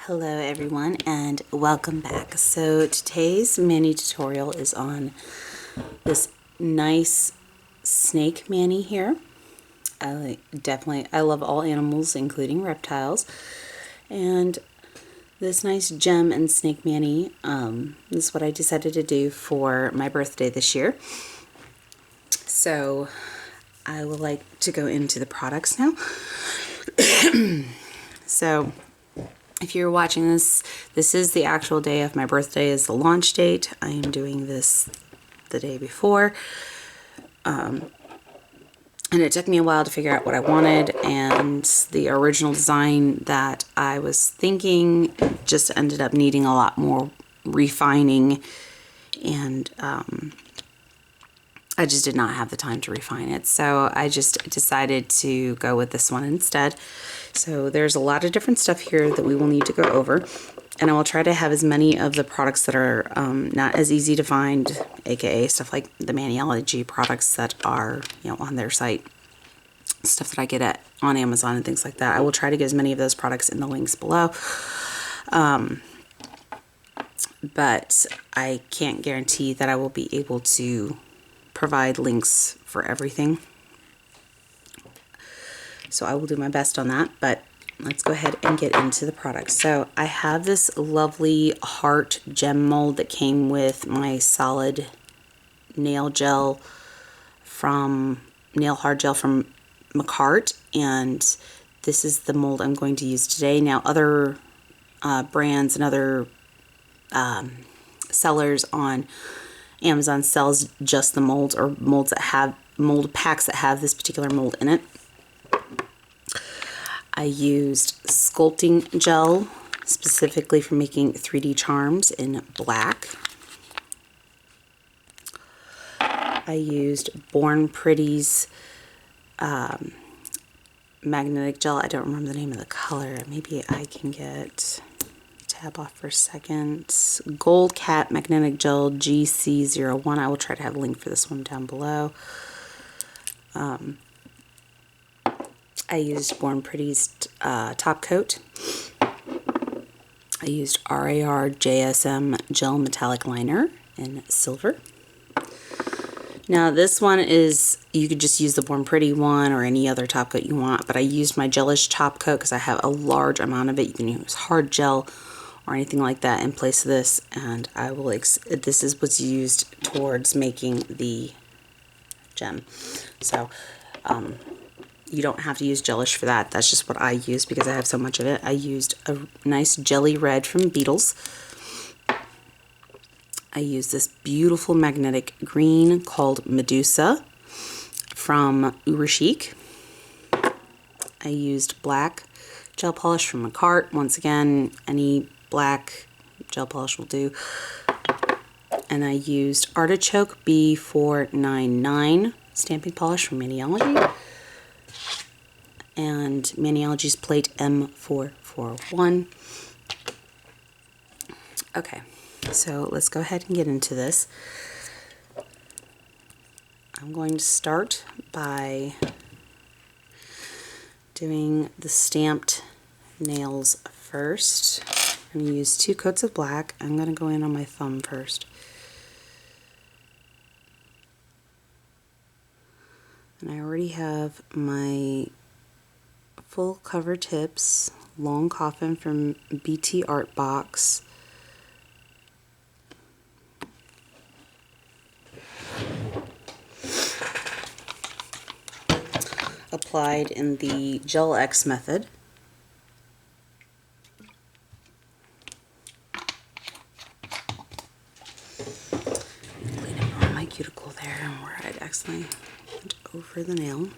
Hello everyone and welcome back. So today's mani tutorial is on this nice snake mani here. I love all animals including reptiles, and this nice gem and snake mani, this is what I decided to do for my birthday this year. So I would like to go into the products now. So if you're watching this, this is the actual day of my birthday, is the launch date. I am doing this the day before. And it took me a while to figure out what I wanted, and the original design that I was thinking just ended up needing a lot more refining, and I just did not have the time to refine it. So I just decided to go with this one instead. So there's a lot of different stuff here that we will need to go over, and I will try to have as many of the products that are not as easy to find, aka stuff like the Maniology products that are, on their site, stuff that I get on Amazon and things like that. I will try to get as many of those products in the links below. But I can't guarantee that I will be able to provide links for everything. So I will do my best on that, but let's go ahead and get into the products. So I have this lovely heart gem mold that came with my solid nail gel from nail hard gel from Makartt, and this is the mold I'm going to use today. Now other brands and other sellers on Amazon sells just the molds, or molds that have mold packs that have this particular mold in it. I used sculpting gel specifically for making 3D charms in black. I used Born Pretty's magnetic gel. I don't remember the name of the color. Maybe I can get tab off for a second. Gold Cat magnetic gel GC01. I will try to have a link for this one down below. I used Born Pretty's top coat. I used RAR JSM gel metallic liner in silver. Now this one is, you could just use the Born Pretty one or any other top coat you want, but I used my gelish top coat because I have a large amount of it. You can use hard gel or anything like that in place of this, and I will, this is what's used towards making the gem. So you don't have to use gelish for that. That's just what I use because I have so much of it. I used a nice jelly red from Beetles. I used this beautiful magnetic green called Medusa from Urchic. I used black gel polish from Makartt. Once again, any black gel polish will do. And I used Artichoke B499 stamping polish from Maniology, and Maniology's plate M441. Okay, so let's go ahead and get into this. I'm going to start by doing the stamped nails first. I'm going to use 2 coats of black. I'm going to go in on my thumb first. And I already have my full cover tips, Long Coffin from BT Art Box. Applied in the Gel X method. Clean up on my cuticle there where I'd accidentally went over the nail.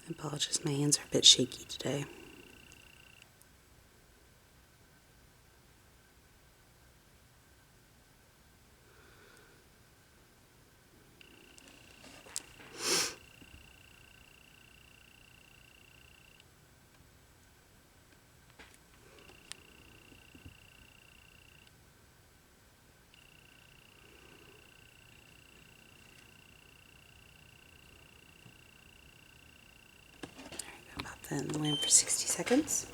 I apologize, my hands are a bit shaky today. it in the lamp for 60 seconds.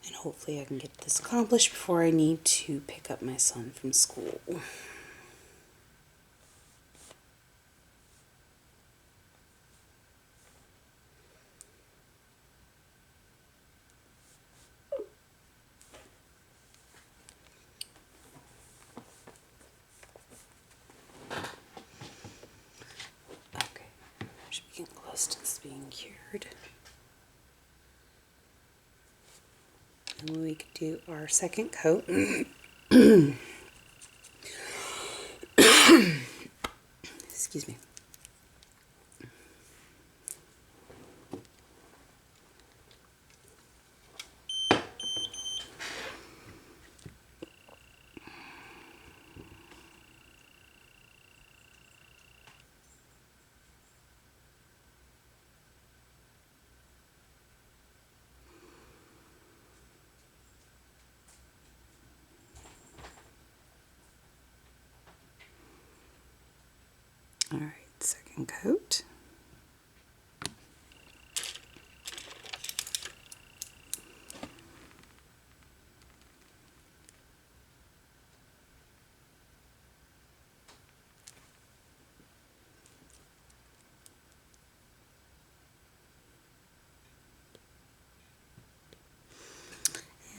And hopefully I can get this accomplished before I need to pick up my son from school. Okay, should be getting close to this being cured. And we could do our second coat. Excuse me. All right, second coat.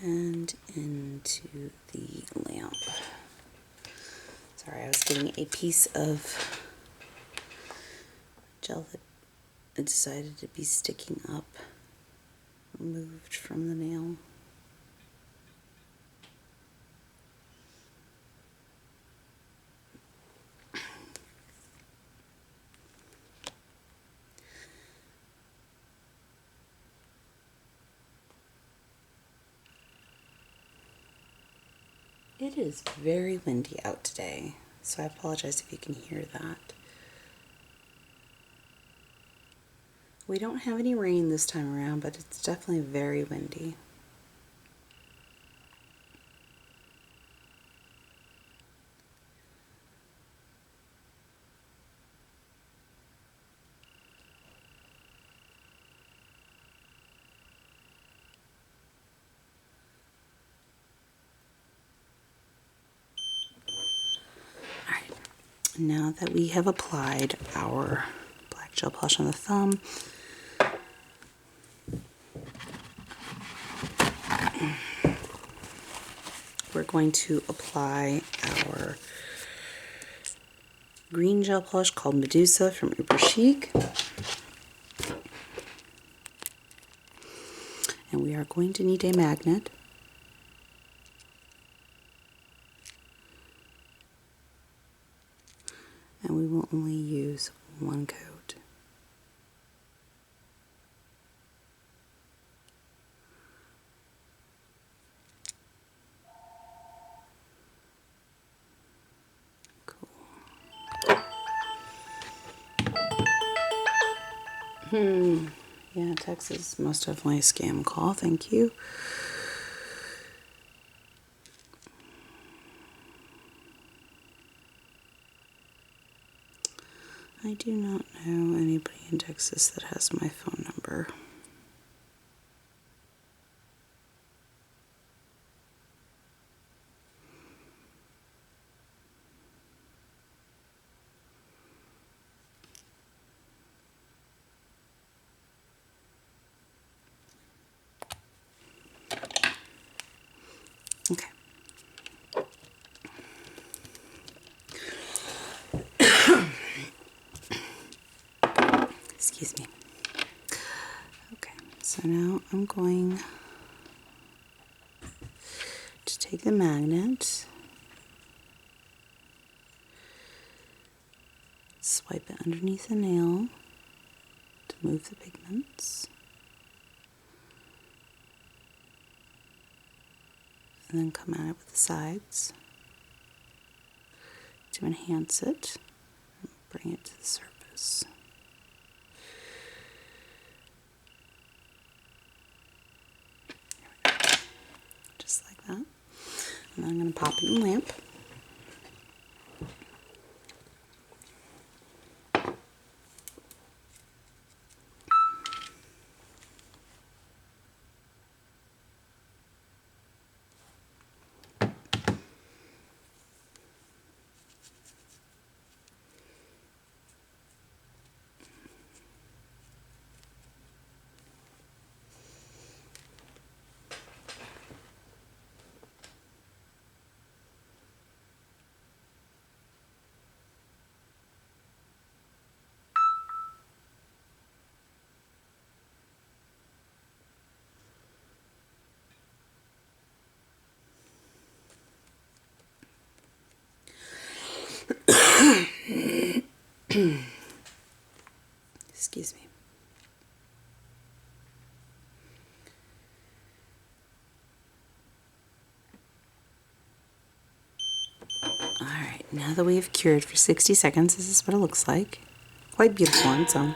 And into the lamp. Sorry, I was getting a piece of gel that decided to be sticking up, removed from the nail. It is very windy out today, so I apologize if you can hear that. We don't have any rain this time around, but it's definitely very windy. Alright, now that we have applied our black gel polish on the thumb, we're going to apply our green gel polish called Medusa from Uber Chic. And we are going to need a magnet. And we will only use one coat. Yeah, Texas, most definitely a scam call. Thank you. I do not know anybody in Texas that has my phone number. Okay. Excuse me. Okay, so now I'm going to take the magnet, swipe it underneath the nail to move the pigments, and then come at it with the sides to enhance it and bring it to the surface. And then I'm going to pop it in the lamp. Excuse me. Alright, now that we have cured for 60 seconds, this is what it looks like. Quite beautiful on its own.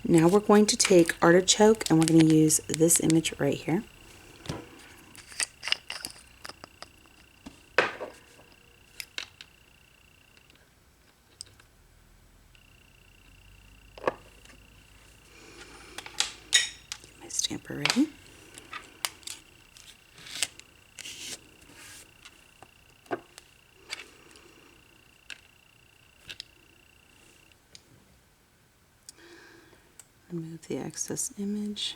Now we're going to take artichoke and we're going to use this image right here. Get my stamper ready. Remove the excess image.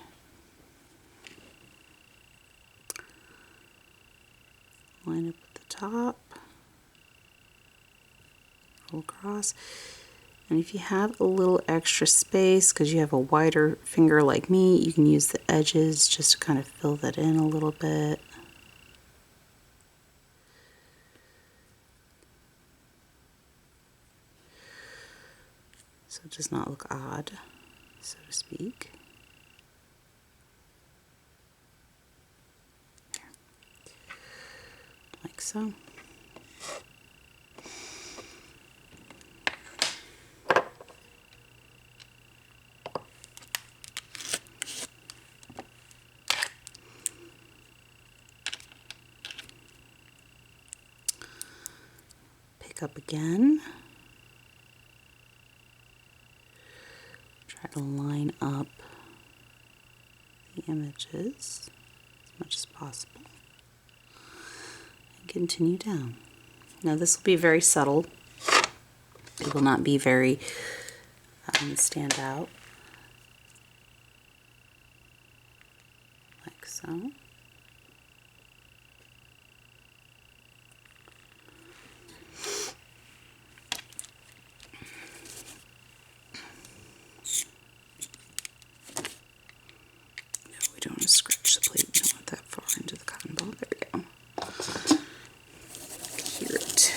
Line up at the top. Roll across. And if you have a little extra space, because you have a wider finger like me, you can use the edges just to kind of fill that in a little bit. So it does not look odd, so to speak. Like so. Pick up again. Try to line up the images as much as possible. And continue down. Now this will be very subtle. It will not be very stand out. Like so. Don't want to scratch the plate. We don't want that far into the cotton ball. There we go. Hear it.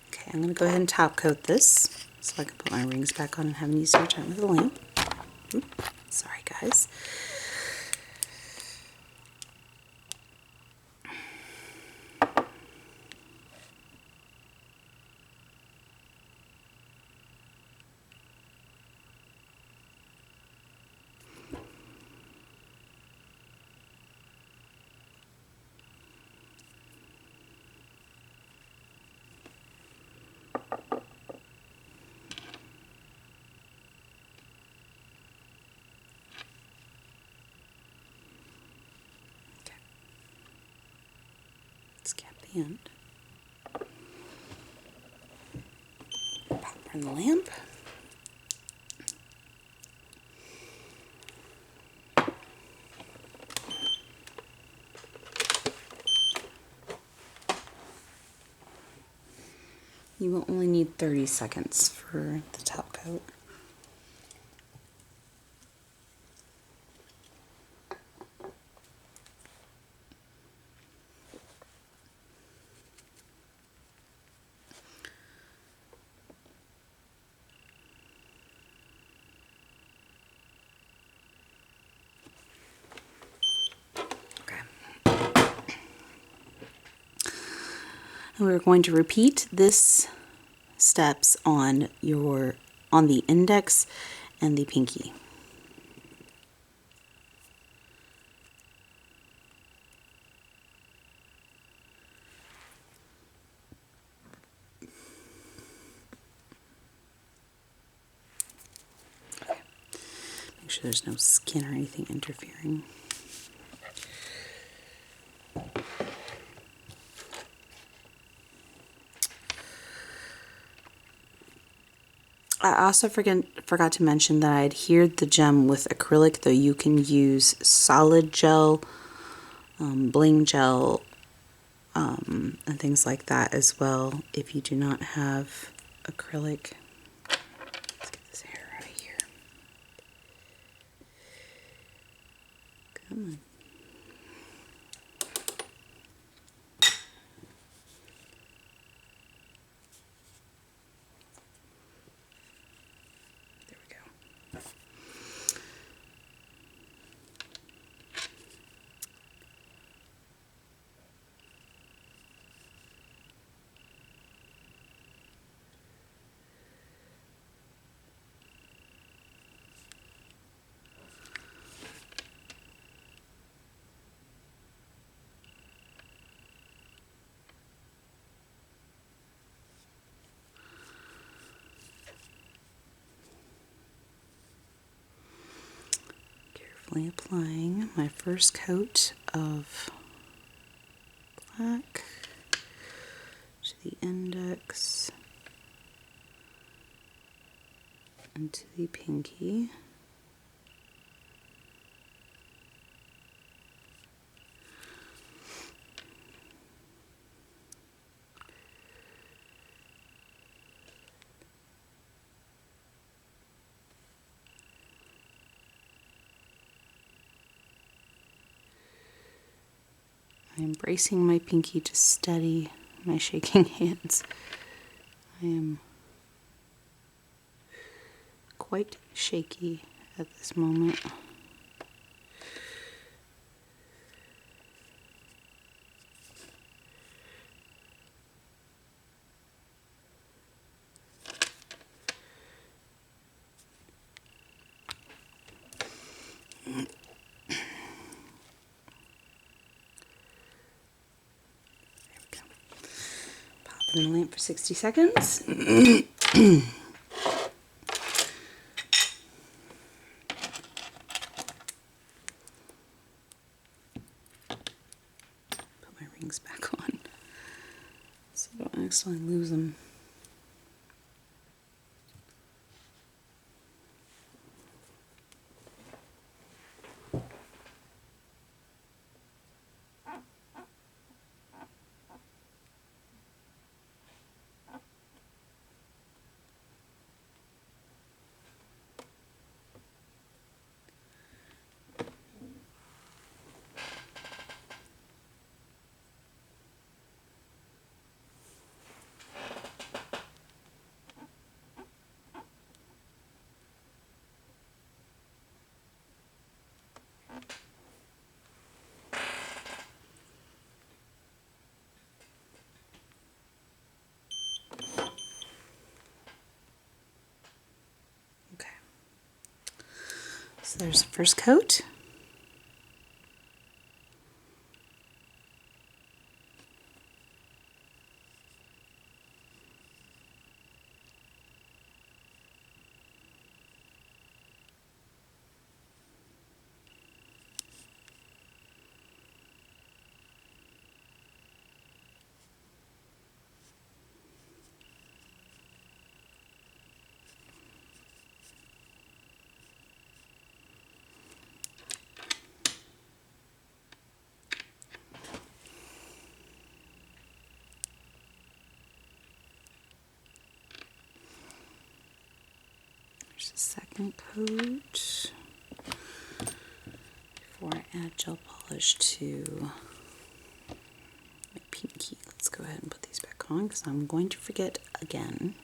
Okay, I'm going to go ahead and top coat this so I can put my rings back on and have an easier time with the lamp. Oops, sorry guys. Cap the end. Pop in the lamp. You will only need 30 seconds for the top coat. And we're going to repeat this steps on the index and the pinky. sure there's no skin or anything interfering. I also forgot to mention that I adhered the gem with acrylic, though you can use solid gel, bling gel, and things like that as well if you do not have acrylic. Let's get this hair out of here. Come on. There we go. Carefully applying my first coat of black to the index and to the pinky. I am bracing my pinky to steady my shaking hands. I am quite shaky at this moment. In the lamp for 60 seconds. Put my rings back on so I don't accidentally lose them. Okay. So there's the first coat. There's the second coat. Before I add gel polish to my pinky, let's go ahead and put these back on because I'm going to forget again.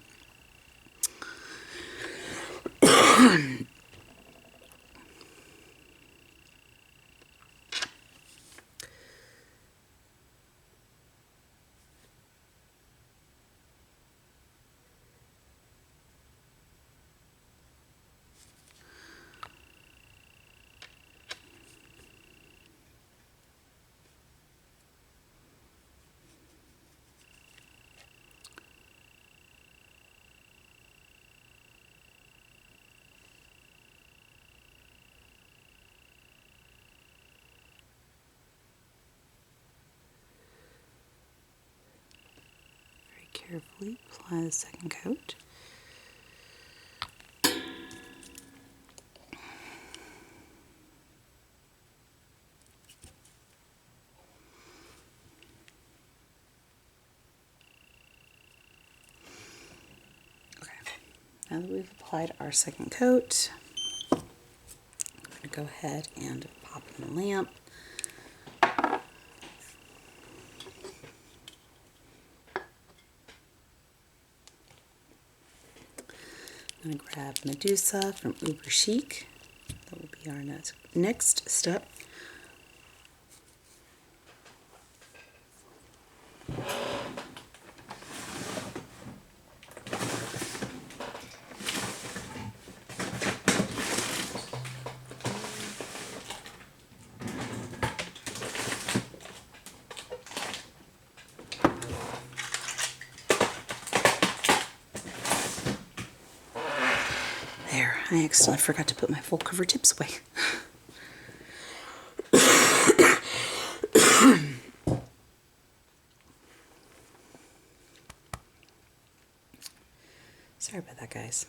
Carefully apply the second coat. Now that we've applied our second coat, I'm going to go ahead and pop in the lamp. I'm going to grab Medusa from Uber Chic. That will be our next step. There, I accidentally forgot to put my full cover tips away. Sorry about that, guys.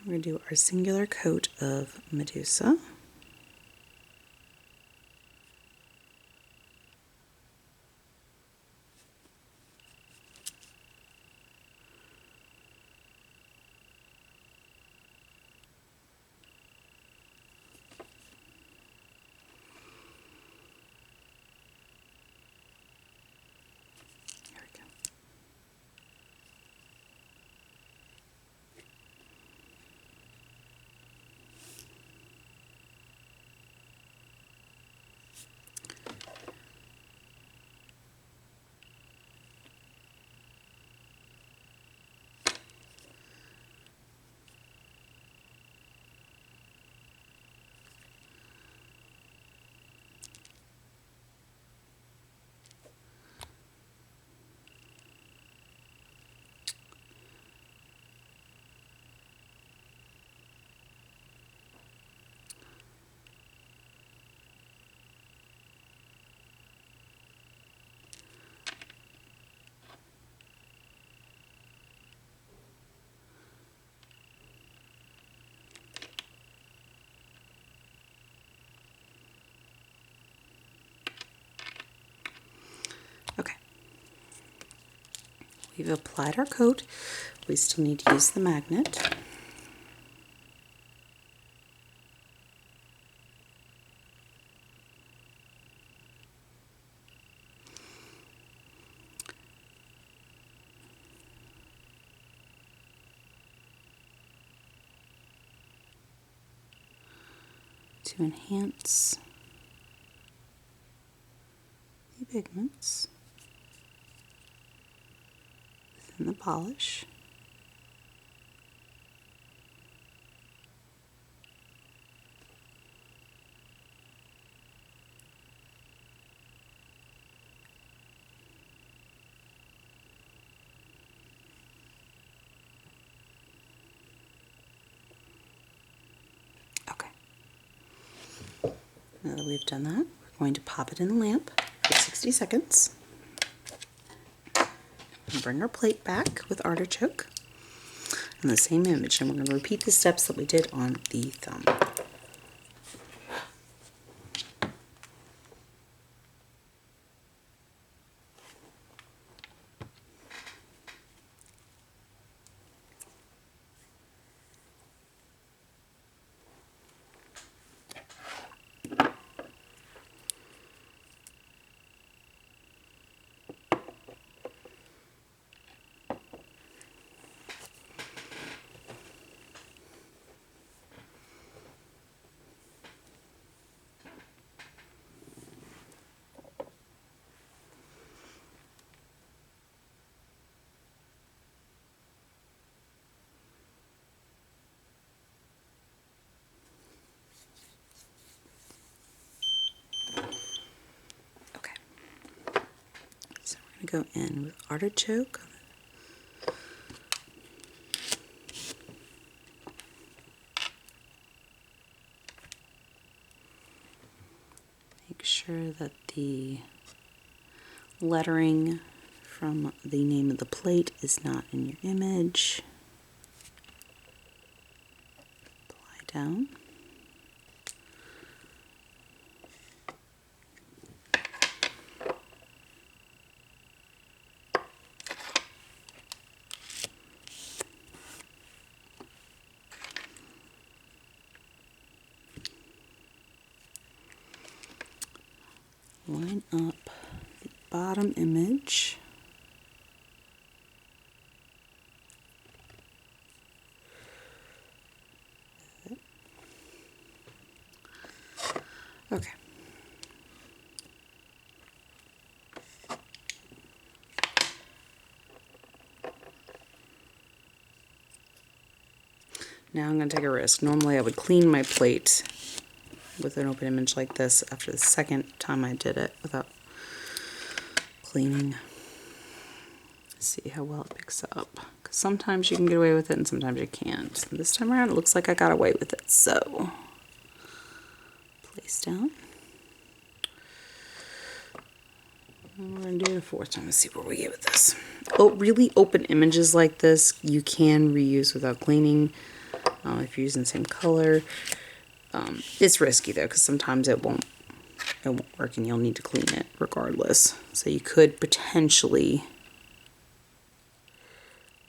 We're going to do our singular coat of Medusa. There we go. Okay. We've applied our coat. We still need to use the magnet. To enhance the pigments within the polish. Okay. Now that we've done that, we're going to pop it in the lamp for 60 seconds. And bring our plate back with artichoke in the same image, and we're going to repeat the steps that we did on the thumb. Go in with artichoke. sure that the lettering from the name of the plate is not in your image. Apply down. Line up the bottom image. Okay. Now I'm going to take a risk. Normally I would clean my plate with an open image like this after the second time I did it without cleaning. See how well it picks up. Because sometimes you can get away with it and sometimes you can't. This time around it looks like I got away with it. So, place down. And we're going to do it a fourth time. Let's see where we get with this. Oh, really open images like this you can reuse without cleaning if you're using the same color. It's risky though because sometimes it won't work and you'll need to clean it regardless. So you could potentially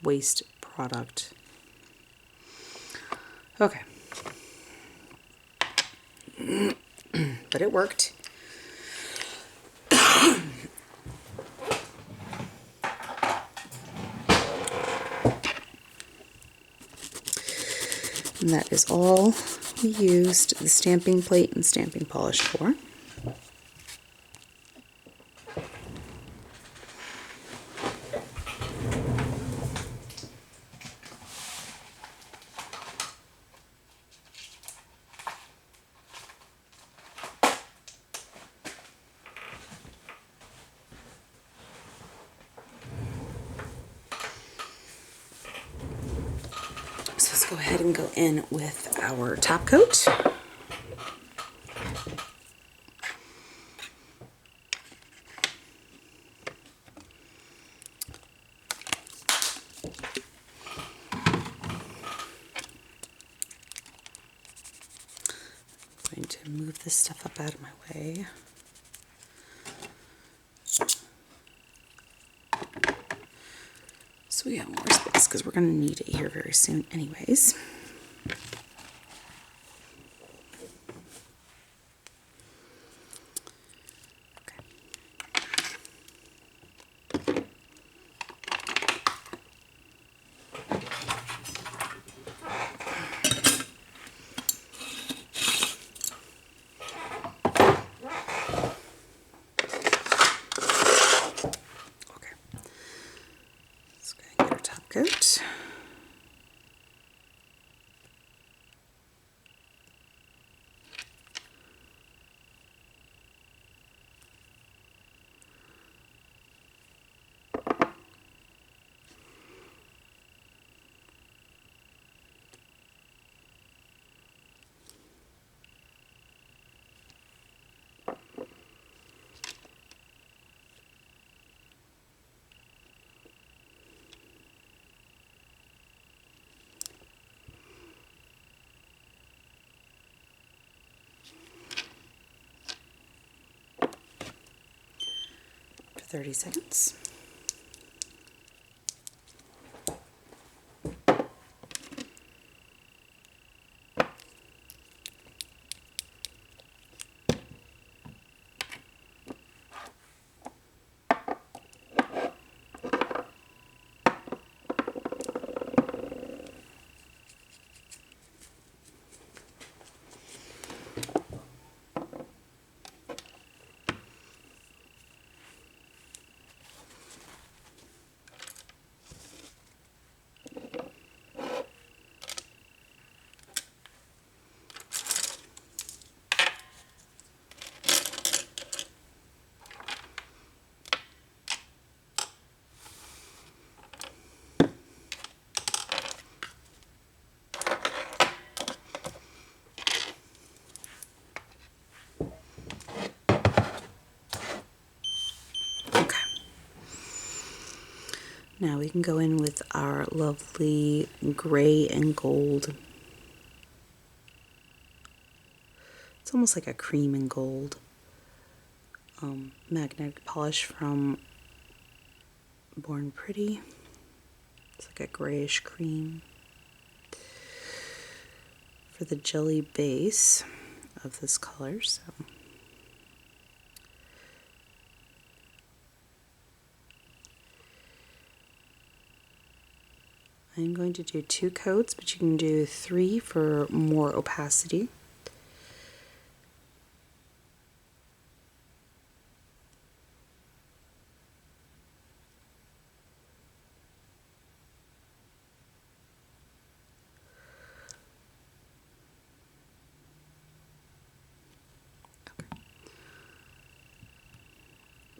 waste product. Okay. But it worked. And that is all we used the stamping plate and stamping polish for. So let's go ahead and go in with our top coat. I'm going to move this stuff up out of my way. So we have more space because we're going to need it here very soon anyways. Coat. For 30 seconds. Now we can go in with our lovely gray and gold. It's almost like a cream and gold magnetic polish from Born Pretty. It's like a grayish cream. For the jelly base of this color, so I'm going to do 2 coats, but you can do 3 for more opacity.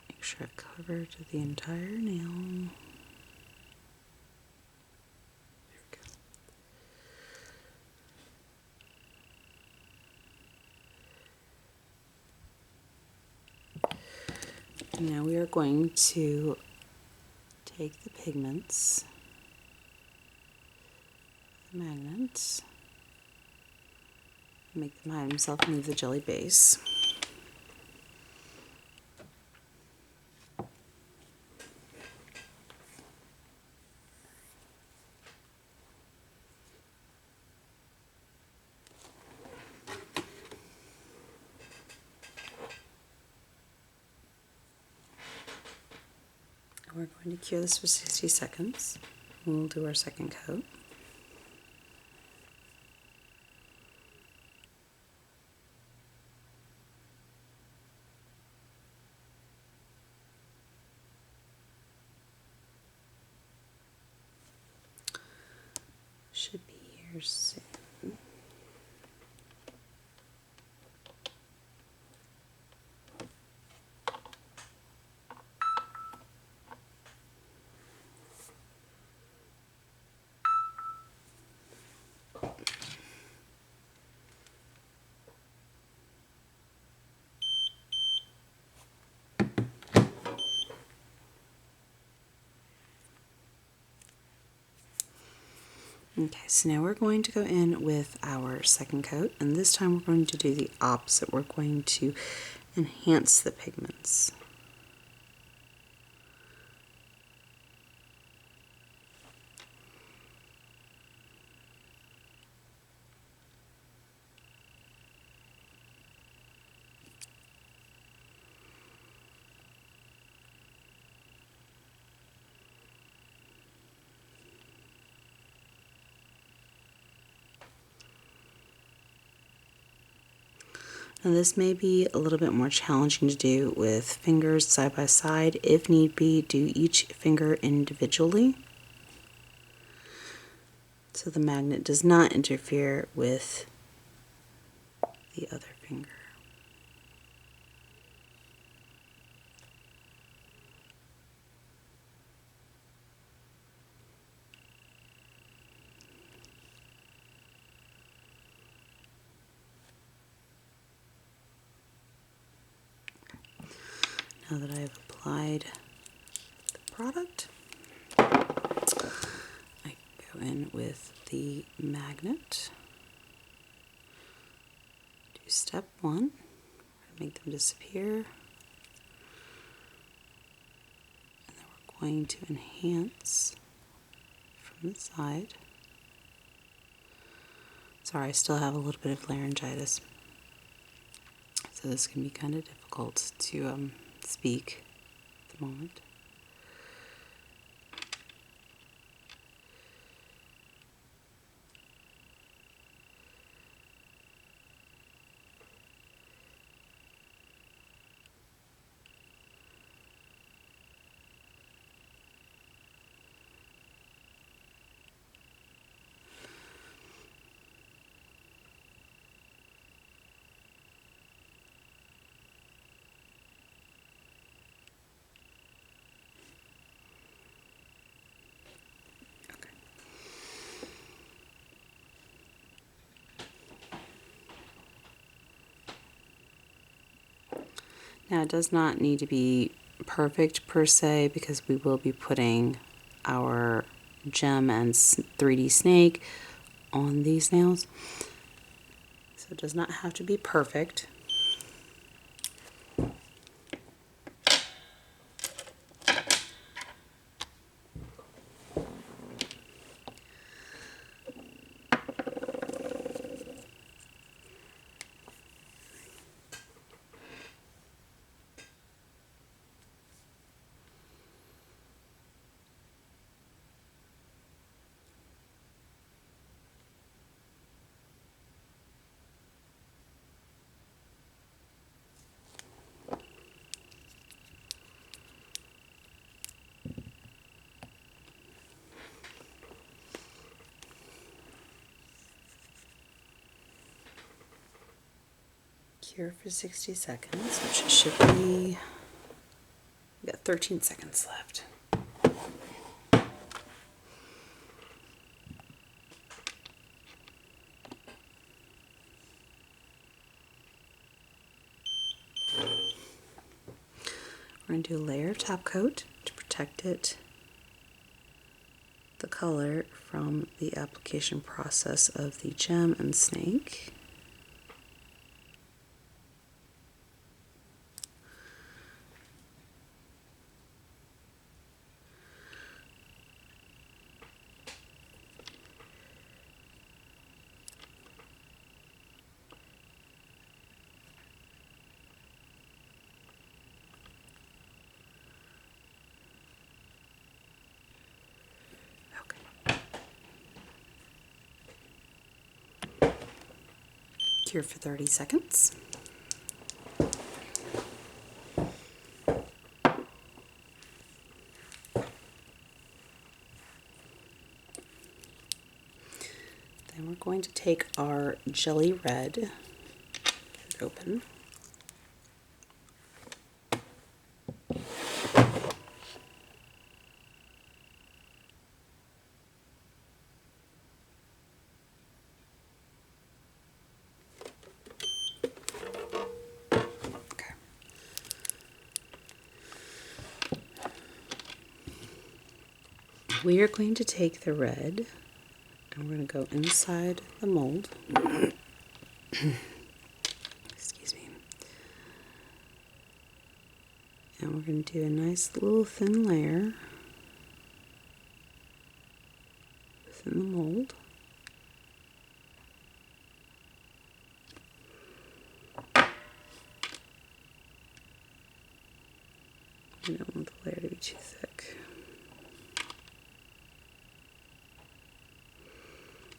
Make sure I cover to the entire nail. Now we are going to take the pigments, the magnets, make them hide themselves and leave the jelly base. We're going to cure this for 60 seconds. We'll do our second coat. Should be here soon. Okay, so now we're going to go in with our second coat, and this time we're going to do the opposite. We're going to enhance the pigments. Now this may be a little bit more challenging to do with fingers side by side. If need be, do each finger individually so the magnet does not interfere with the other finger. Now that I've applied the product, I go in with the magnet. Do step 1, make them disappear, and then we're going to enhance from the side. Sorry, I still have a little bit of laryngitis, so this can be kind of difficult to speak at the moment. Now it does not need to be perfect per se because we will be putting our gem and 3D snake on these nails. So it does not have to be perfect. Cure for 60 seconds, which should be, we got 13 seconds left. We're going to do a layer of top coat to protect it, the color, from the application process of the gem and snake. Cure for 30 seconds. Then we're going to take our jelly red, get it open. Okay. We are going to take the red and we're going to go inside the mold. Excuse me. And we're going to do a nice little thin layer within the mold. I don't want the layer to be too thick,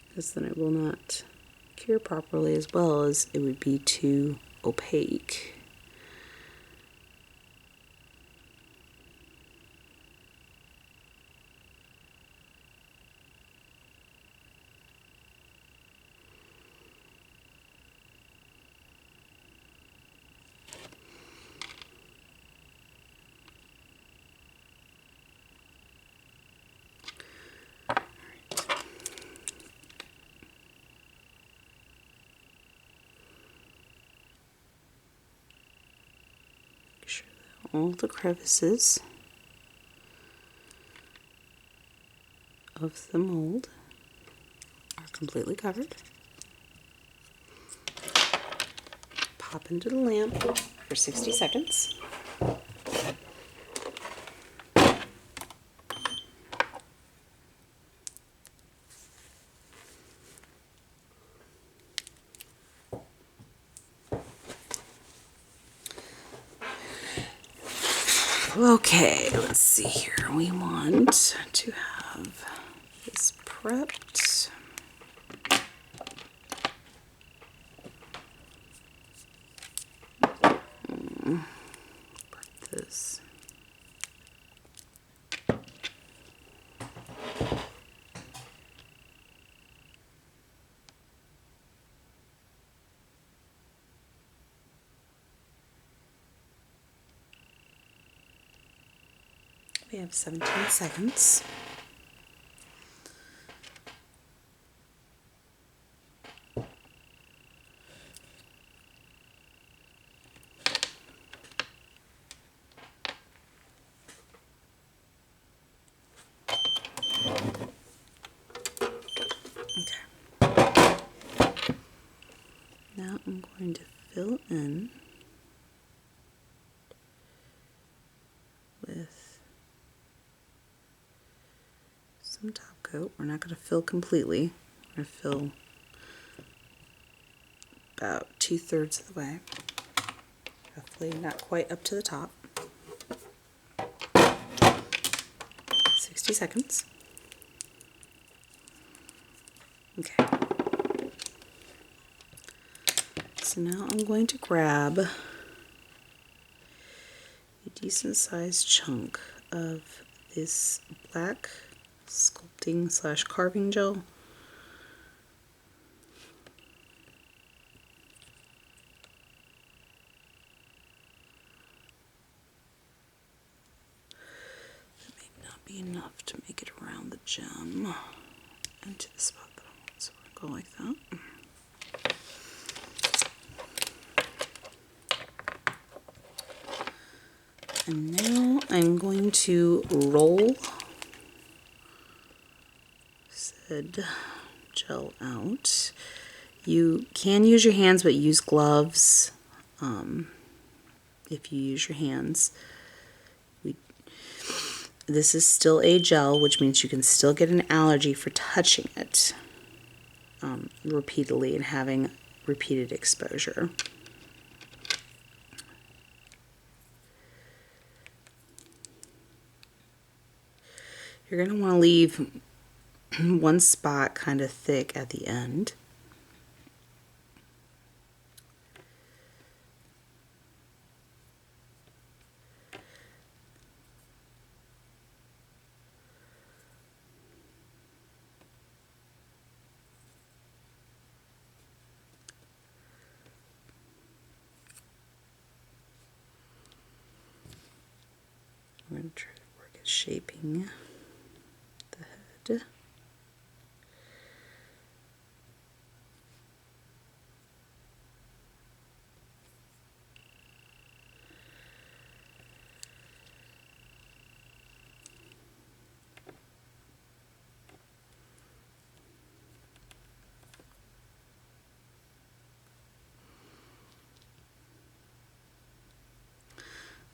because then it will not cure properly, as well as it would be too opaque. Make sure that all the crevices of the mold are completely covered. Pop into the lamp for 60 seconds. Okay, let's see here. We want to have this prepped. Prep this. We have 17 seconds. some top coat. We're not going to fill completely. We're going to fill about 2/3 of the way. Roughly, not quite up to the top. 60 seconds. Okay. So now I'm going to grab a decent sized chunk of this black sculpting / carving gel. That may not be enough to make it around the gem and to the spot that I want, so we're going to go like that. And now I'm going to roll said gel out. You can use your hands, but use gloves if you use your hands. This is still a gel, which means you can still get an allergy for touching it repeatedly and having repeated exposure. You're going to want to leave one spot kind of thick at the end. I'm going to try to work at shaping the head.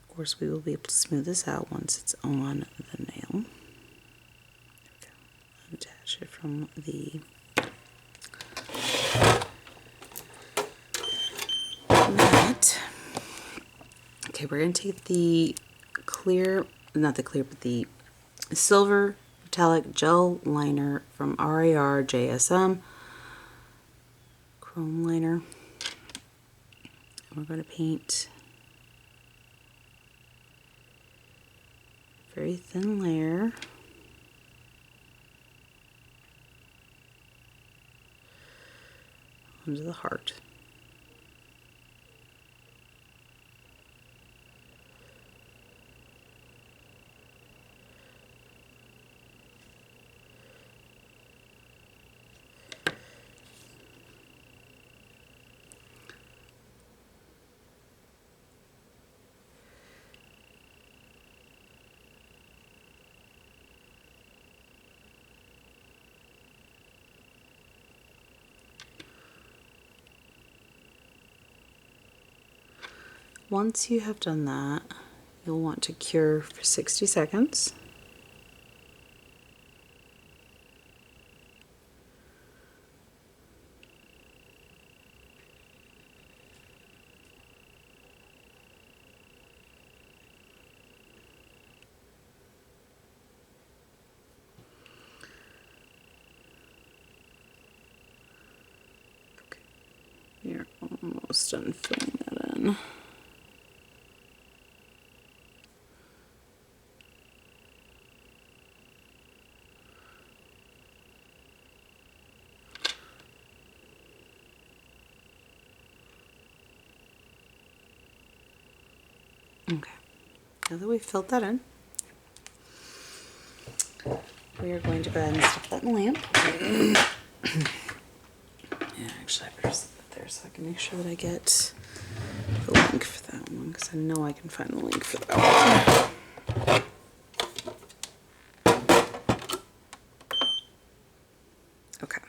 Of course, we will be able to smooth this out once it's on the nail. Attach it from the mat. Okay, we're going to take the clear, not the clear, but the silver metallic gel liner from RAR JSM chrome liner. And we're going to paint a very thin layer onto the heart. Once you have done that, you'll want to cure for 60 seconds. Okay, you're almost done filling that in. Okay, now that we've filled that in, we are going to go ahead and stick that in the lamp. Yeah, actually, I better set that there so I can make sure that I get the link for that one, because I know I can find the link for that one. Okay.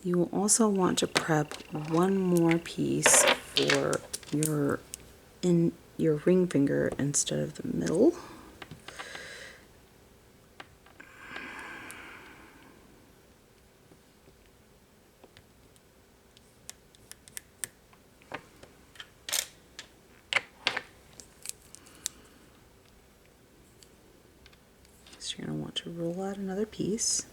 You will also want to prep one more piece for your ring finger instead of the middle. So you're going to want to roll out another piece.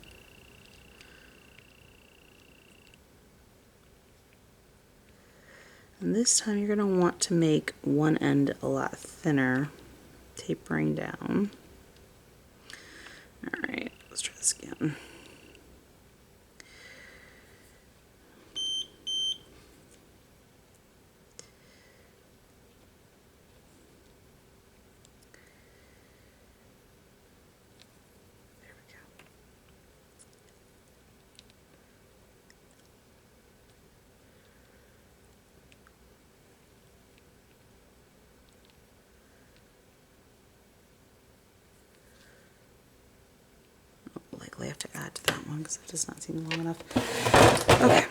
And this time you're going to want to make one end a lot thinner, tapering down. Alright, let's try this again. There we go. I'll likely have to add to that one because it does not seem long enough. Okay.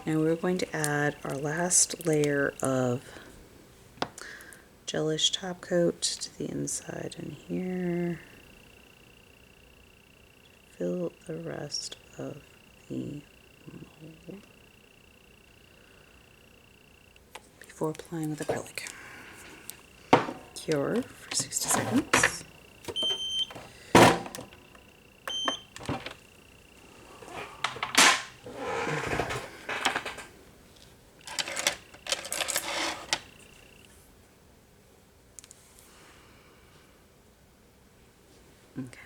Now we're going to add our last layer of gelish top coat to the inside in here. Fill the rest of the mold before applying with acrylic. Cure for 60 seconds. Okay.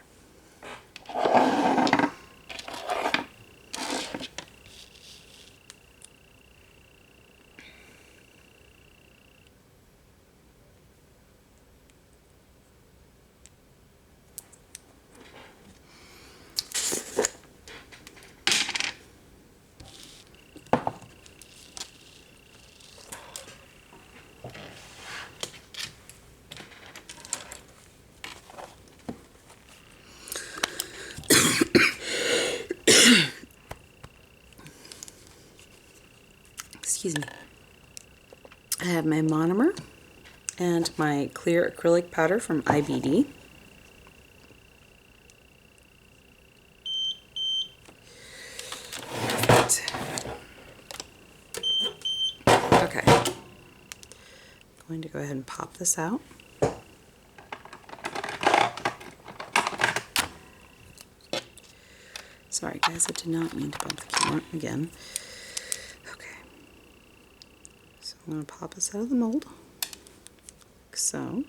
Excuse me. I have my monomer and my clear acrylic powder from IBD. Perfect. Okay. I'm going to go ahead and pop this out. Sorry guys, I did not mean to bump the camera again. Okay. So I'm going to pop this out of the mold, like so.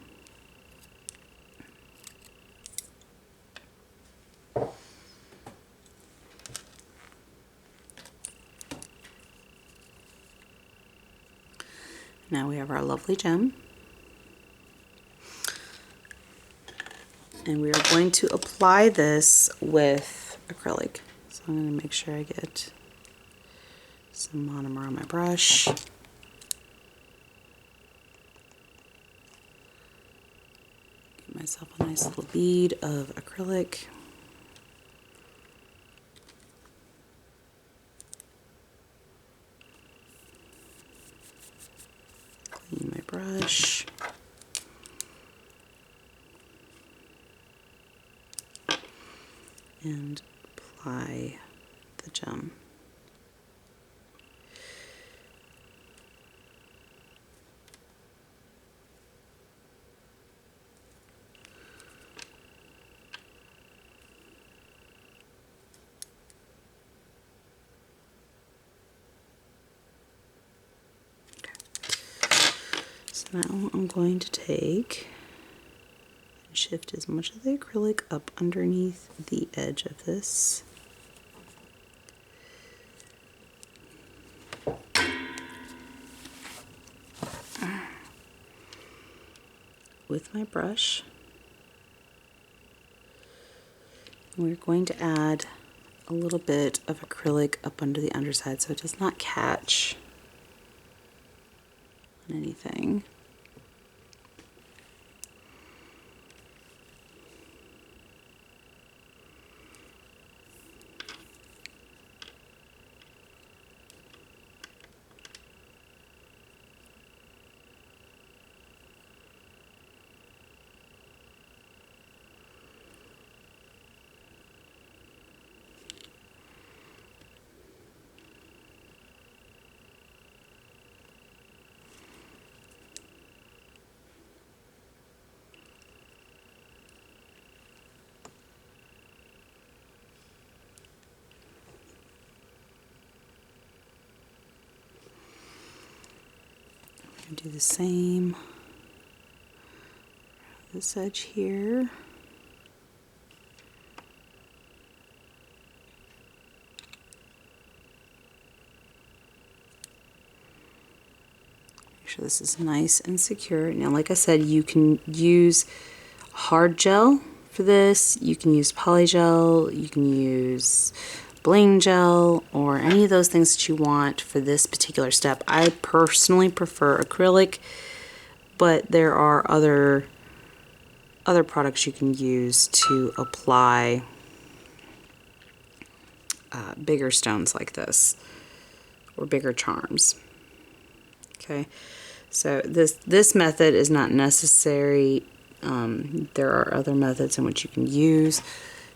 Now we have our lovely gem. And we are going to apply this with acrylic. So I'm going to make sure I get some monomer on my brush. Get myself a nice little bead of acrylic. Clean my brush. And apply the gem. So now I'm going to take and shift as much of the acrylic up underneath the edge of this. With my brush, we're going to add a little bit of acrylic up under the underside so it does not catch on anything. do the same this edge here. Make sure this is nice and secure. Now, like I said, you can use hard gel for this, you can use polygel, you can use bling gel, or any of those things that you want for this particular step. I personally prefer acrylic, but there are other products you can use to apply bigger stones like this, or bigger charms. Okay, so this method is not necessary. There are other methods in which you can use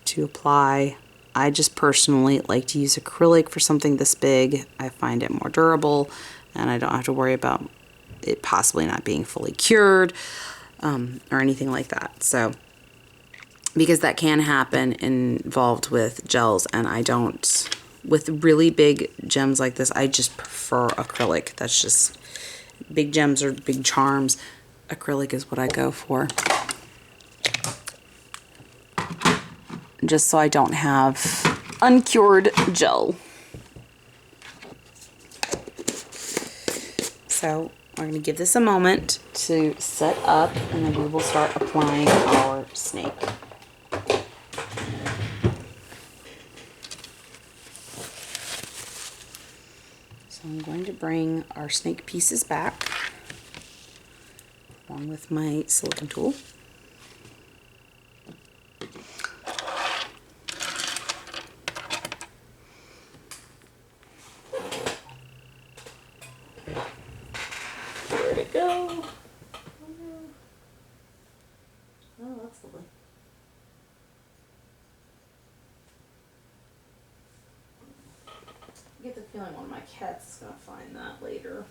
to apply. I just personally like to use acrylic for something this big. I find it more durable, and I don't have to worry about it possibly not being fully cured or anything like that. So, because that can happen involved with gels, and I don't, with really big gems like this, I just prefer acrylic. That's just, big gems or big charms, acrylic is what I go for. Just so I don't have uncured gel. So we're going to give this a moment to set up, and then we will start applying our snake. So I'm going to bring our snake pieces back along with my silicone tool. Where'd it go? Oh, that's lovely. I get the feeling one of my cats is going to find that later.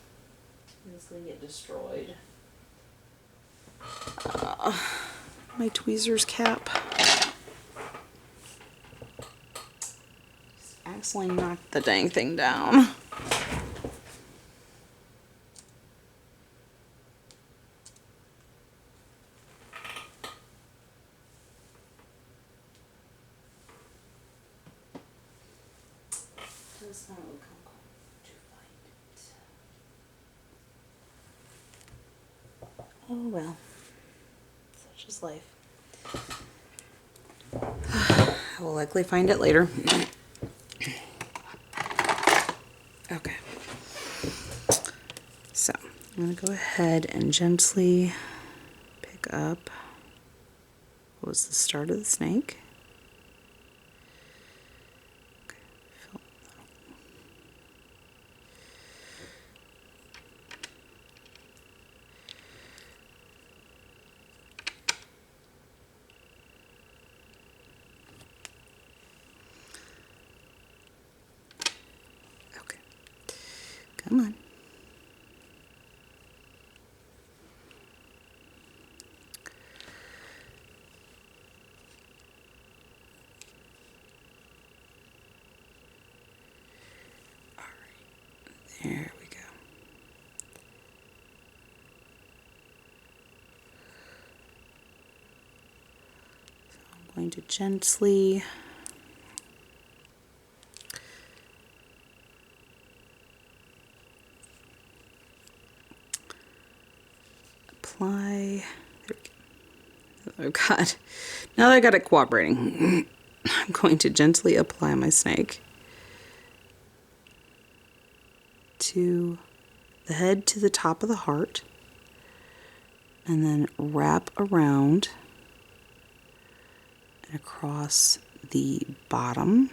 And it's going to get destroyed. My tweezers cap. Just accidentally knocked the dang thing down. Does not look to find it. Oh well. Such is life. I will likely find it later. Okay. So, I'm going to go ahead and gently pick up what was the start of the snake. Okay, fill Okay. Come on. There we go. So I'm going to gently apply. There we go. Oh God. Now that I got it cooperating, I'm going to gently apply my snake to the head, to the top of the heart, and then wrap around and across the bottom.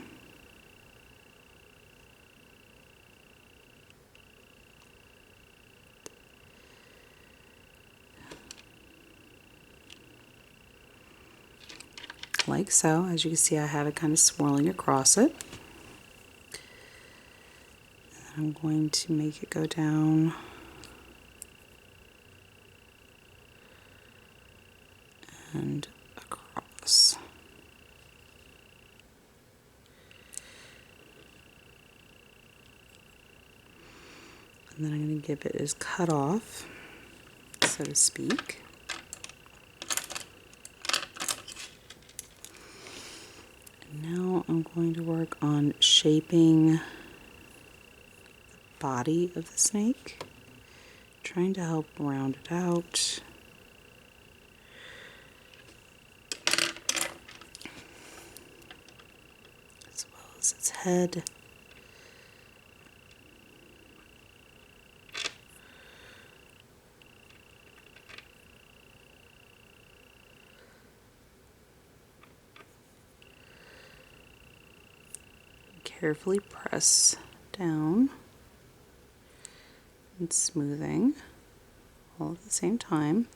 Like so. As you can see, I have it kind of swirling across it. I'm going to make it go down and across. And then I'm going to give it as cut off. so to speak. And now I'm going to work on shaping the body of the snake, trying to help round it out. As well as its head. Carefully press down and smoothing all at the same time.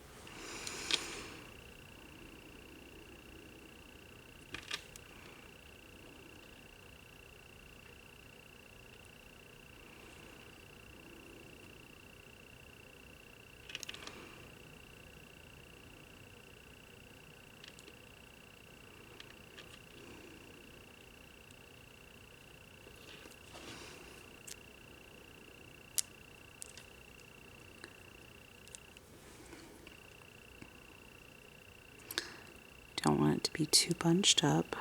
Don't want it to be too bunched up.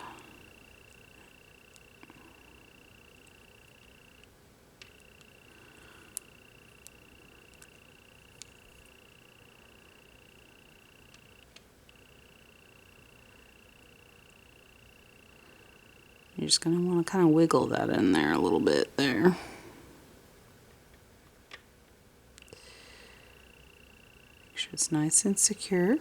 You're just going to want to kind of wiggle that in there a little bit there. Make sure it's nice and secure.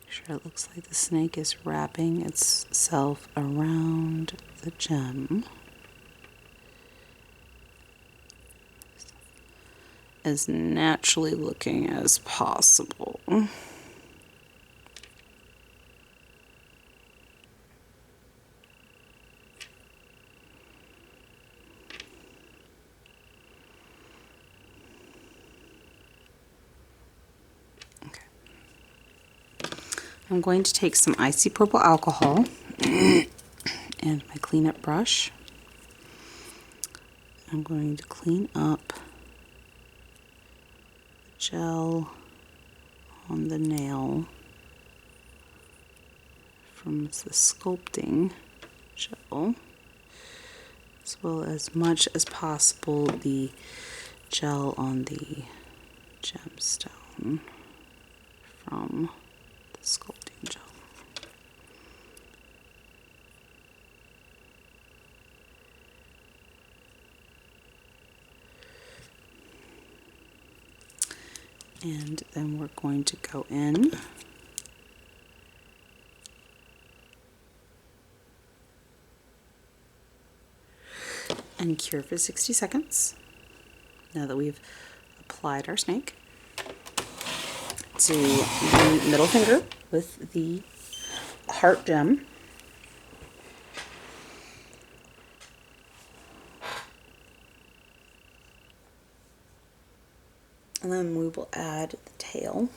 Sure, it looks like the snake is wrapping itself around the gem as naturally looking as possible. I'm going to take some isopropyl alcohol and my cleanup brush. I'm going to clean up the gel on the nail from the sculpting gel, as well as much as possible the gel on the gemstone from the sculpting gel. And then we're going to go in and cure for 60 seconds. Now that we've applied our snake to the middle finger with the heart gem, and then we will add the tail.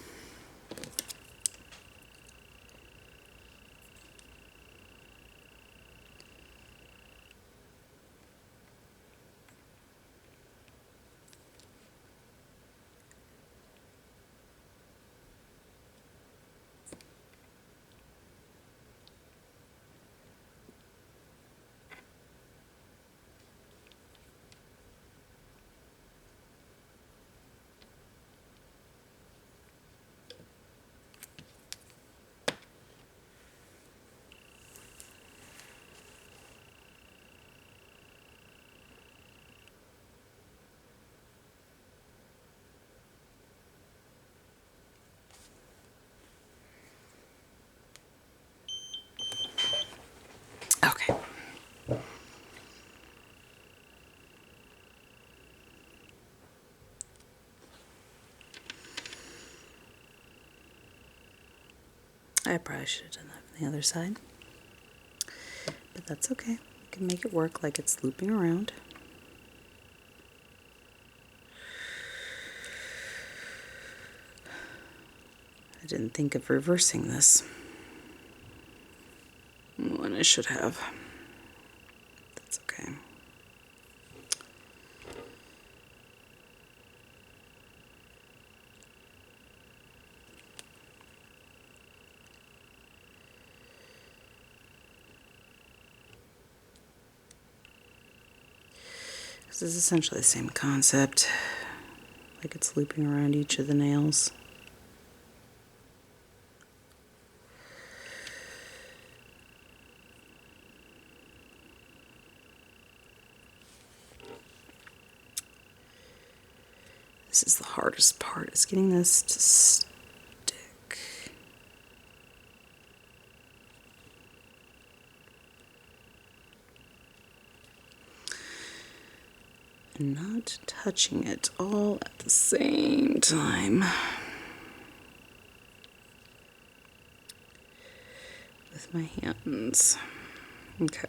Okay. I probably should have done that from the other side. but that's okay. We can make it work like it's looping around. I didn't think of reversing this when I should have. That's okay. This is essentially the same concept, like it's looping around each of the nails. This is the hardest part, is getting this to stick. And not touching it all at the same time. With my hands. Okay.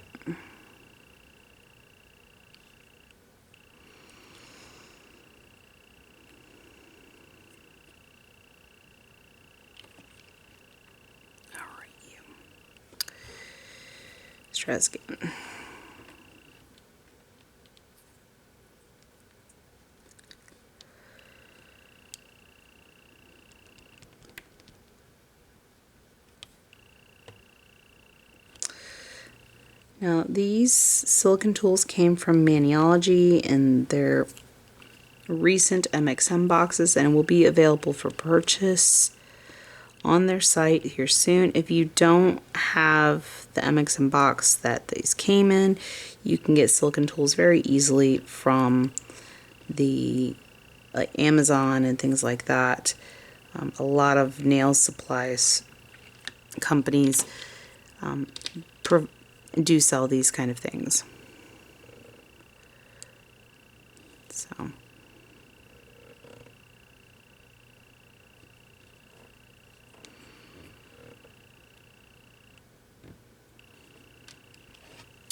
Let's try this again. Now these silicone tools came from Maniology in their recent MXM boxes and will be available for purchase on their site here soon. If you don't have the MXM box that these came in, you can get silicone tools very easily from the Amazon and things like that. A lot of nail supplies companies do sell these kind of things. So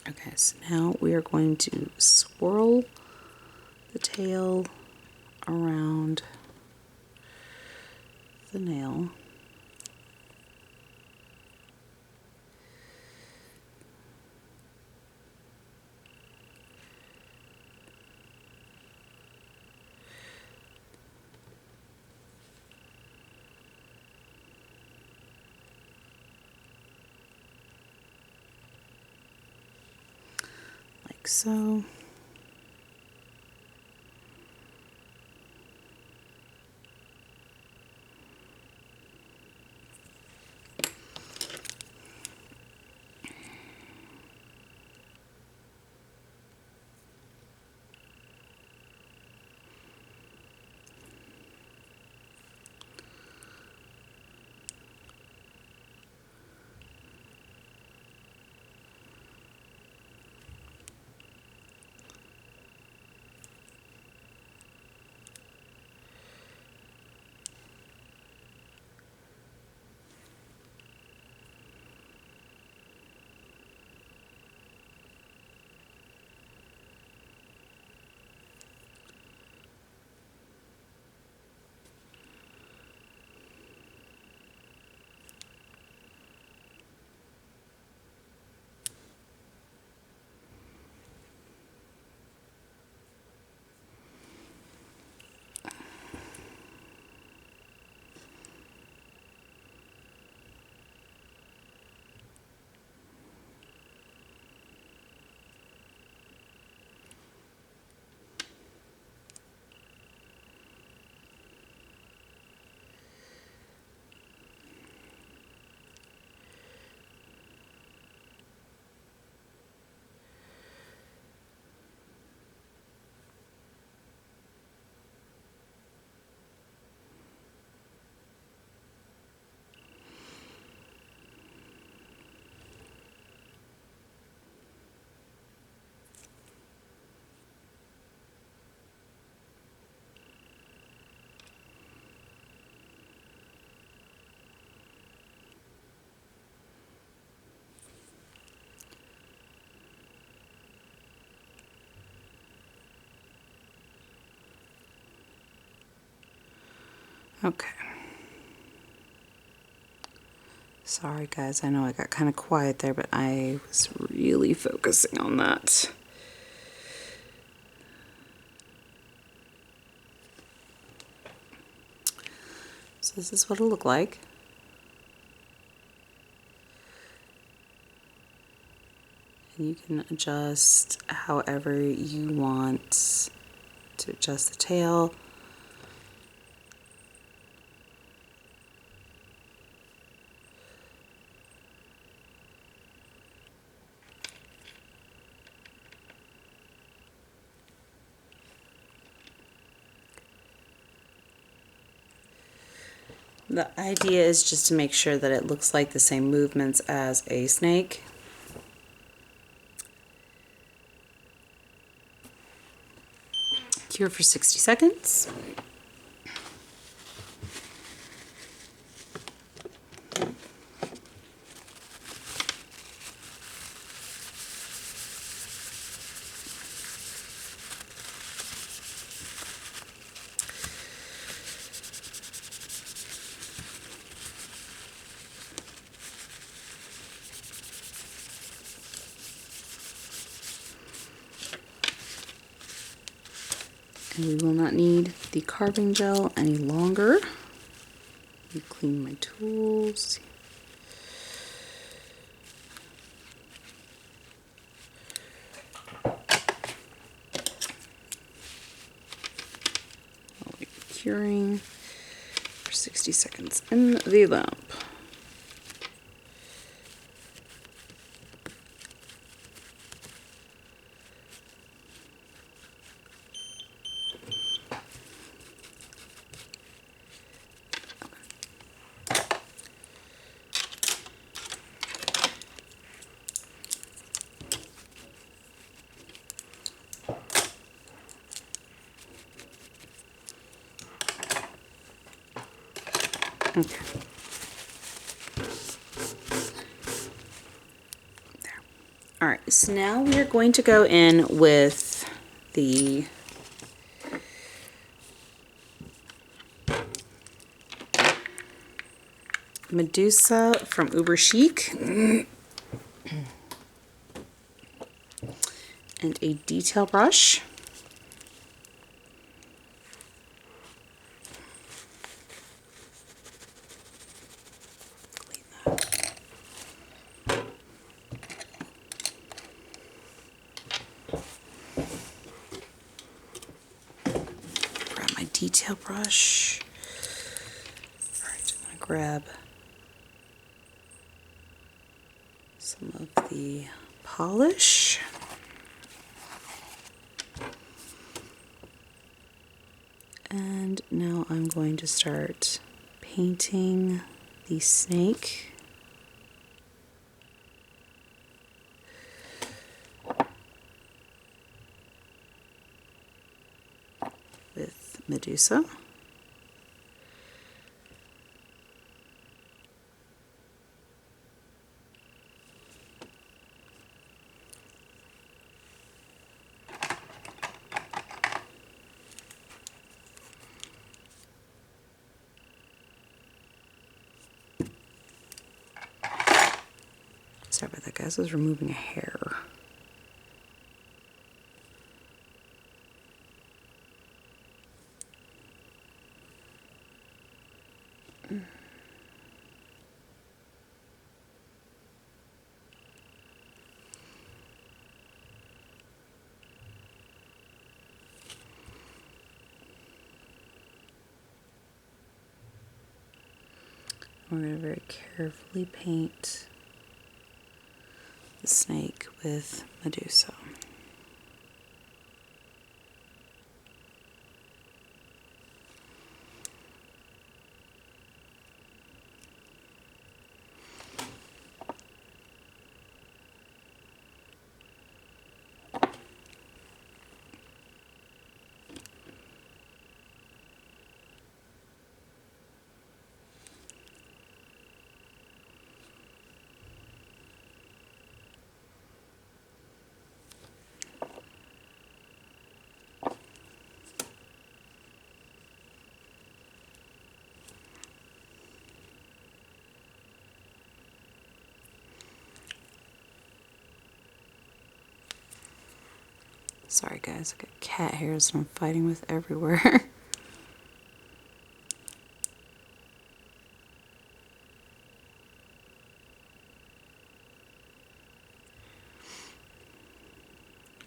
okay, so now we are going to swirl the tail around the nail. Like so. Okay. Sorry guys, I know I got kind of quiet there, but I was really focusing on that. So this is what it'll look like. And you can adjust however you want to adjust the tail. The idea is just to make sure that it looks like the same movements as a snake. Cure for 60 seconds. And we will not need the carving gel any longer. Let me clean my tools. I'll be curing for 60 seconds in the lamp. Okay. There. All right, so now we are going to go in with the Medusa from Uber Chic and a detail brush. Grab my detail brush. All right, I'm gonna grab some of the polish. And now I'm going to start painting the snake. With Medusa. Sorry about that, guys. I was removing a hair. We're going to very carefully paint the snake with Medusa. Sorry guys, I got cat hairs that I'm fighting with everywhere.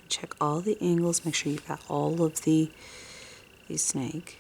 Check all the angles, make sure you've got all of the snake.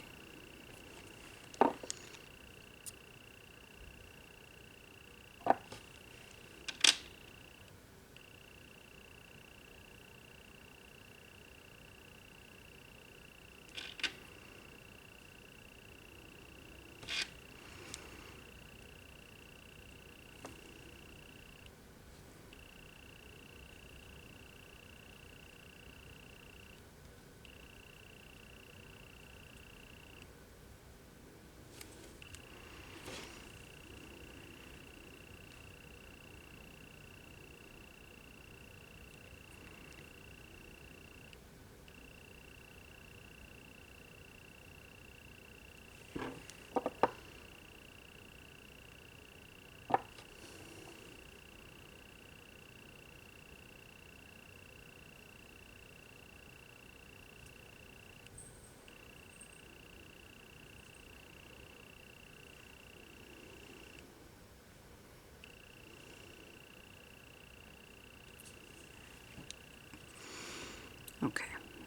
Okay,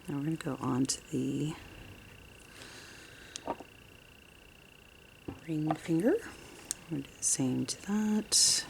now we're going to go on to the ring finger. We're going to do the same to that.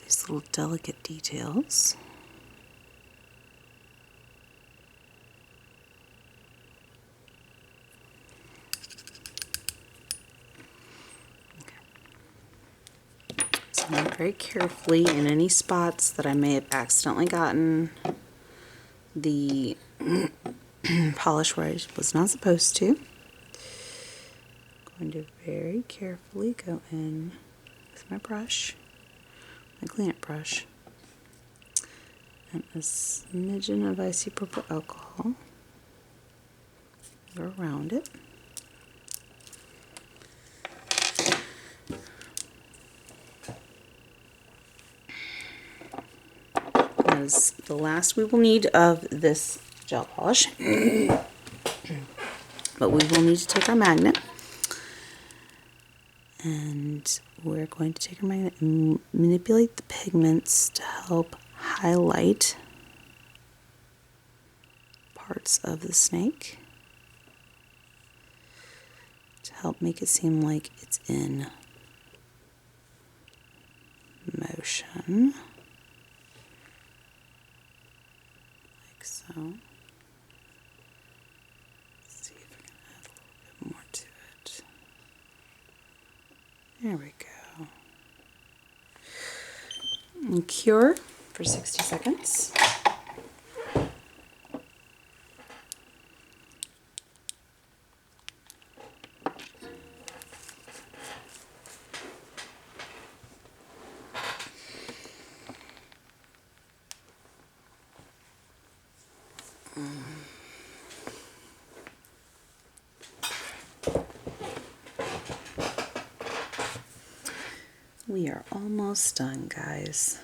These little delicate details. So I'm very carefully in any spots that I may have accidentally gotten the polish where I was not supposed to. I'm going to very carefully go in with my brush, my Clean It brush, and a smidgen of isopropyl alcohol. Go around it. That is the last we will need of this gel polish. But we will need to take our magnet, and we're going to take our magnet and manipulate the pigments to help highlight parts of the snake, to help make it seem like it's in motion, like so. Let's see if I can add a little bit more to it. There we go. And cure for 60 seconds. We are almost done, guys.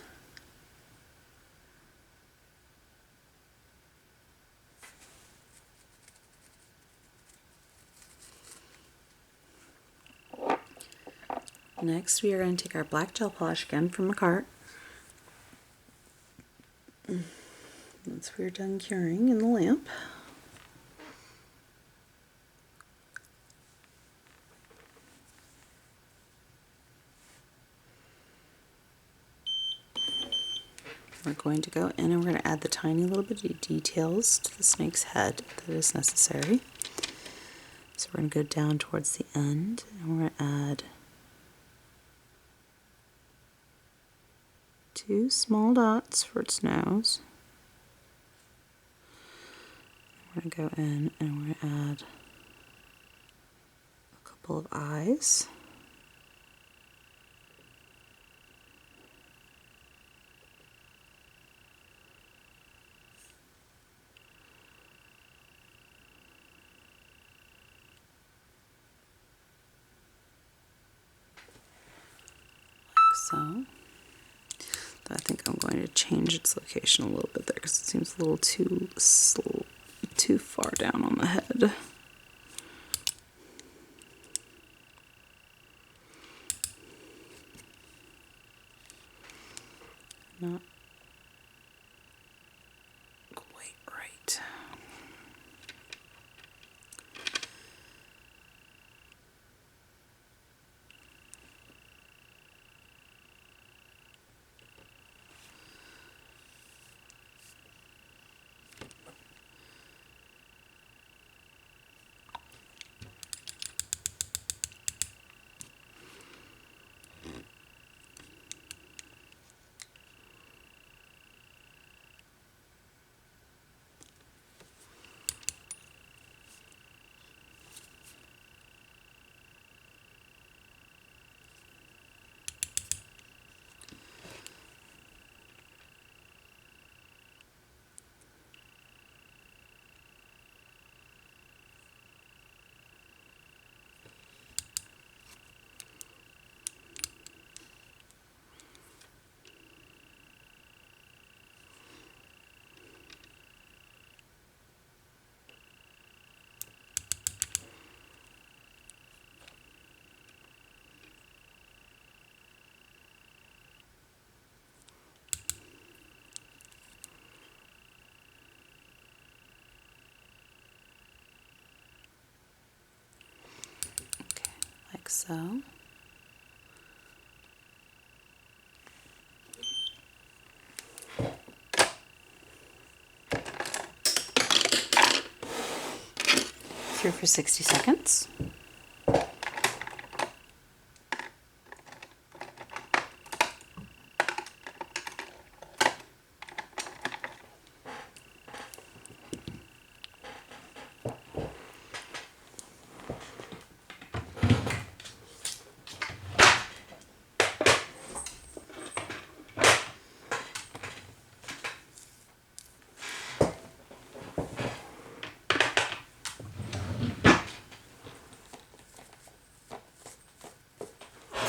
Next, we are going to take our black gel polish again from the cart. Once we're done curing in the lamp, we're going to go in and we're going to add the tiny little bit of details to the snake's head that is necessary. So we're going to go down towards the end and we're going to add 2 small dots for its nose. We're going to go in and we're going to add a couple of eyes. Like so. I think I'm going to change its location a little bit there because it seems a little too far down on the head. Not quite right. Like so. Cure for 60 seconds.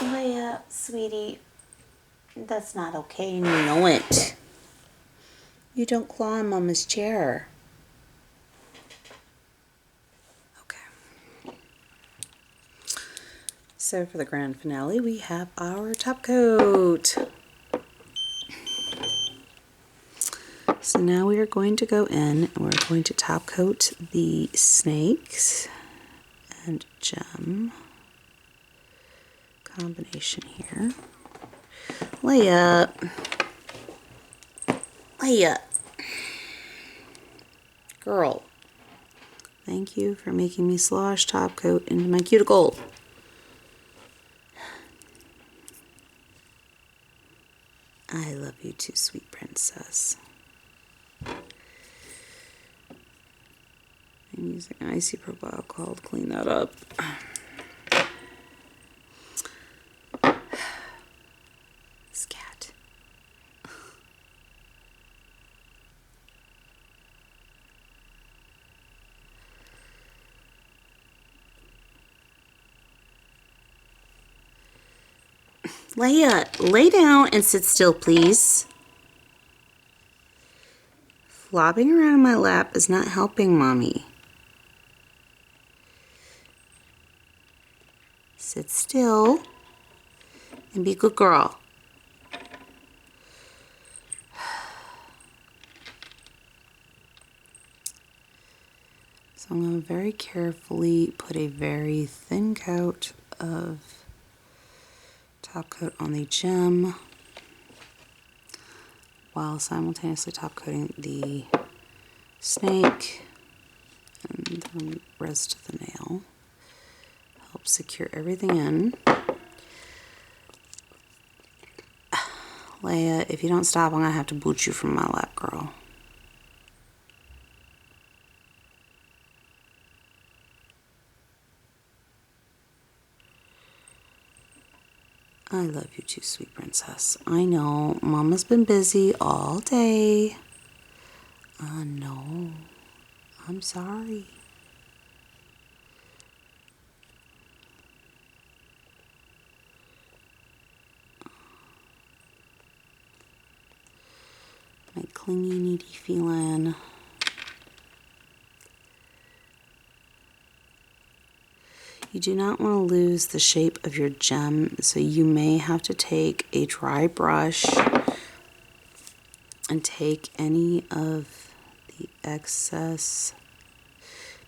Leia, sweetie, that's not okay and you know it. You don't claw on Mama's chair. Okay. So for the grand finale, we have our top coat. So now we are going to go in and we're going to top coat the snakes and gem combination here. Leia. Leia. Girl. Thank you for making me slosh top coat into my cuticle. I love you too, sweet princess. I'm using isopropyl alcohol to clean that up. This cat. Leia, lay down and sit still, please. Flopping around in my lap is not helping Mommy. Sit still. And be a good girl. So I'm going to very carefully put a very thin coat of top coat on the gem while simultaneously top coating the snake and the rest of the nail. Help secure everything in. Leia, if you don't stop, I'm going to have to boot you from my lap, girl. I love you too, sweet princess. I know, Mama's been busy all day. I know. I'm sorry. My clingy, needy feline. You do not want to lose the shape of your gem, so you may have to take a dry brush and take any of the excess,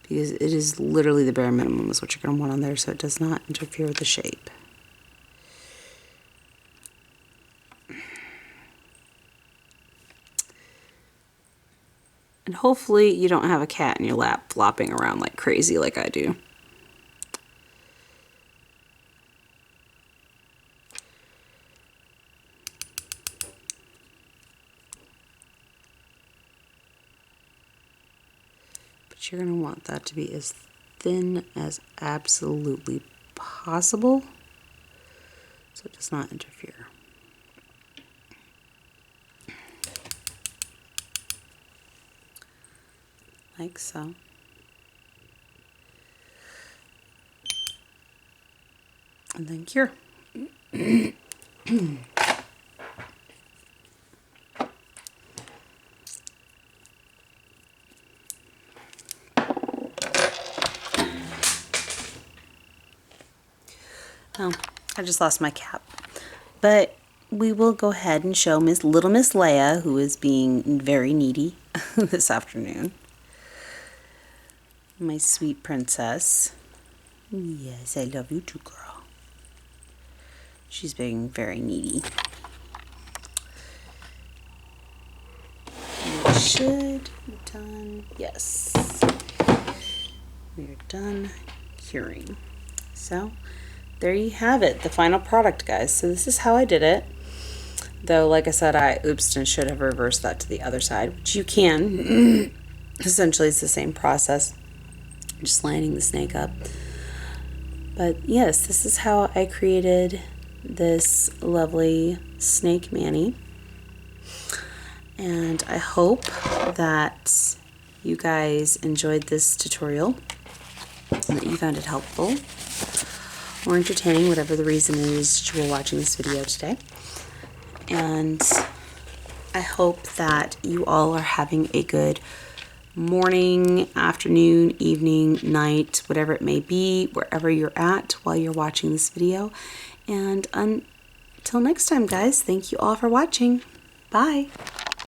because it is literally the bare minimum is what you're going to want on there, so it does not interfere with the shape. And hopefully you don't have a cat in your lap flopping around like crazy like I do. But you're going to want that to be as thin as absolutely possible so it does not interfere. Like so. And then cure. Oh, I just lost my cap. But we will go ahead and show Little Miss Leia, who is being very needy this afternoon. My sweet princess. Yes, I love you too, girl. She's being very needy. We should be done. Yes. We are done curing. So, there you have it, the final product, guys. So this is how I did it. Though, like I said, I oopsed and should have reversed that to the other side, which you can. Essentially, it's the same process. Just lining the snake up. But yes, this is how I created this lovely snake mani. And I hope that you guys enjoyed this tutorial and that you found it helpful or entertaining, whatever the reason is that you were watching this video today. And I hope that you all are having a good morning, afternoon, evening, night, whatever it may be, wherever you're at while you're watching this video. And until next time, guys, thank you all for watching. Bye.